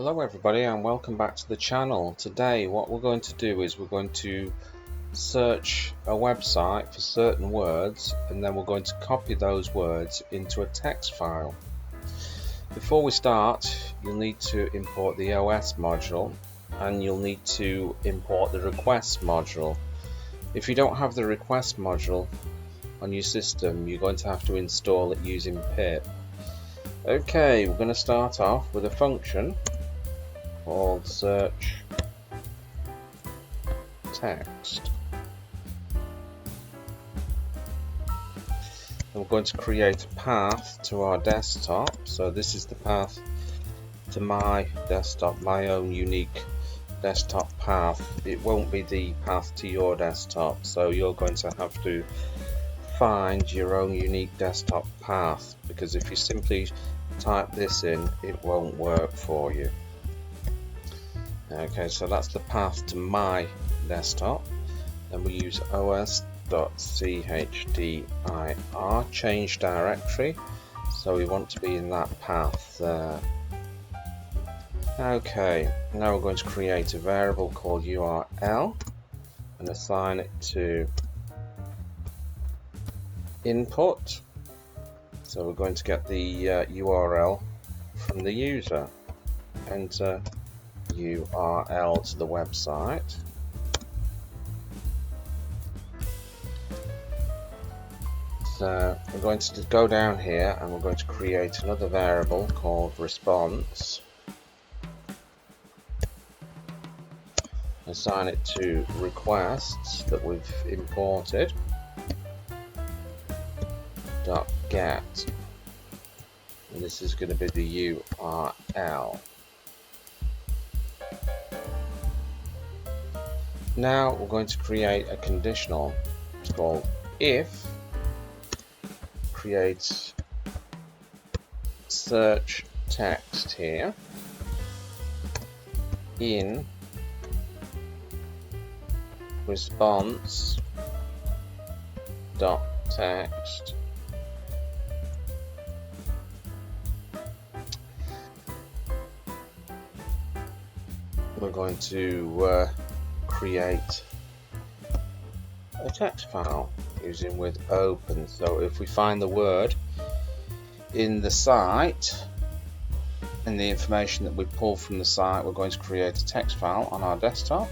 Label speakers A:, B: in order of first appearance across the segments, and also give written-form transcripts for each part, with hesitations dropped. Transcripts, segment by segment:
A: Hello everybody and welcome back to the channel. Today what we're going to do is we're going to search a website for certain words and then we're going to copy those words into a text file. Before we start, you'll need to import the OS module and you'll need to import the requests module. If you don't have the request module on your system, you're going to have to install it using pip. Okay, we're going to start off with a function called search text. And we're going to create a path to our desktop. So this is the path to my desktop, my own unique desktop path. It won't be the path to your desktop, so you're going to have to find your own unique desktop path, because if you simply type this in, it won't work for you. Okay, so that's the path to my desktop. Then we use os.chdir, change directory, so we want to be in that path there. Okay, now we're going to create a variable called URL and assign it to input. So we're going to get the URL from the user. Enter URL to the website. So we're going to go down here and we're going to create another variable called response. Assign it to requests that we've imported. .get, and this is going to be the URL. Now we're going to create a conditional. It's called if creates search text here in response dot text we're going to create a text file using with open. So if we find the word in the site and the information that we pull from the site, we're going to create a text file on our desktop,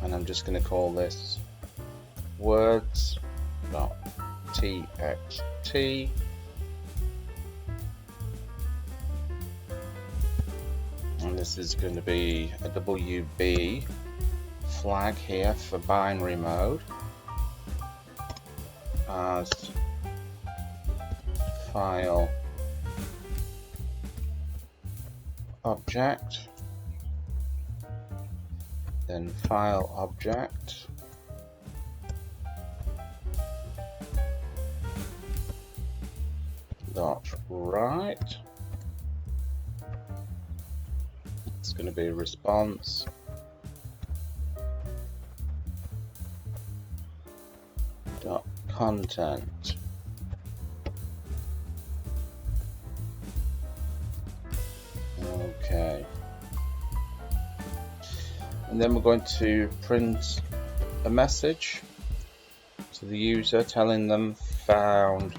A: and I'm just going to call this words.txt. And this is going to be a WB flag here for binary mode as file object, then file object dot write. It's going to be response dot content. Okay, and then we're going to print a message to the user telling them found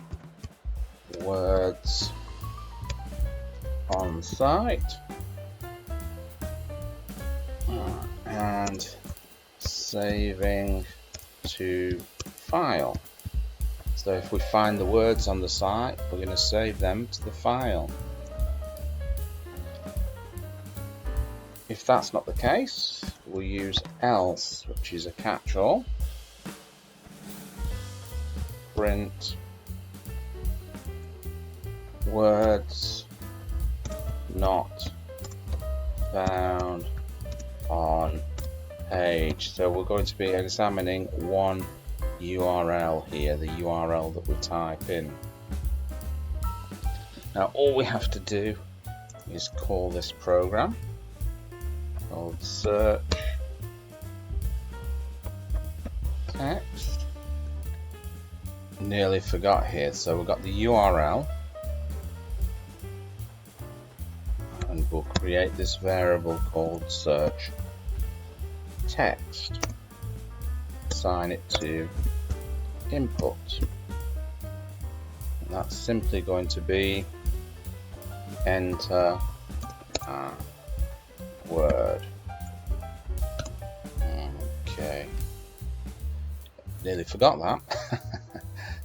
A: words on site and saving to file. So if we find the words on the site, we're going to save them to the file. If that's not the case, we'll use else, which is a catch-all. Print words not found on page. So we're going to be examining one URL here, the URL that we type in. Now all we have to do is call this program called search text. Nearly forgot here, so we've got the URL and we'll create this variable called search text. Assign it to input. And that's simply going to be enter a word. Okay, nearly forgot that.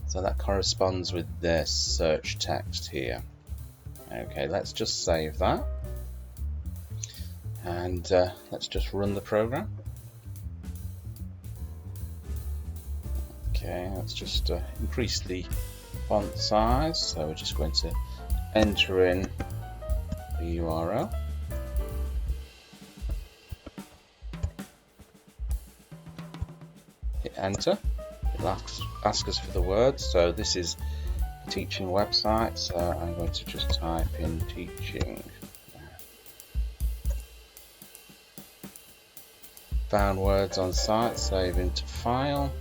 A: So that corresponds with this search text here. Okay, let's just save that and let's just run the program. Okay, let's just increase the font size. So we're just going to enter in the URL. Hit enter. It'll ask us for the word. So this is a teaching website, so I'm going to just type in teaching. Found words on site, save into file.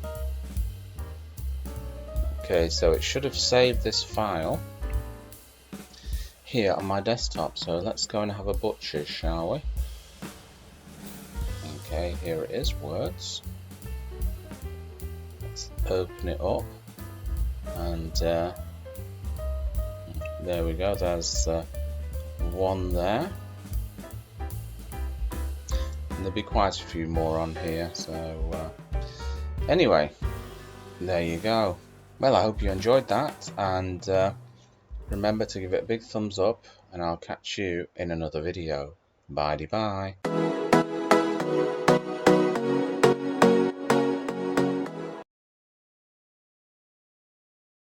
A: Okay, so it should have saved this file here on my desktop. So let's go and have a butcher, shall we? Okay, here it is, words. Let's open it up, and there we go, there's one there, and there'll be quite a few more on here. So anyway, there you go. Well, I hope you enjoyed that, and remember to give it a big thumbs up, and I'll catch you in another video. Bye-bye.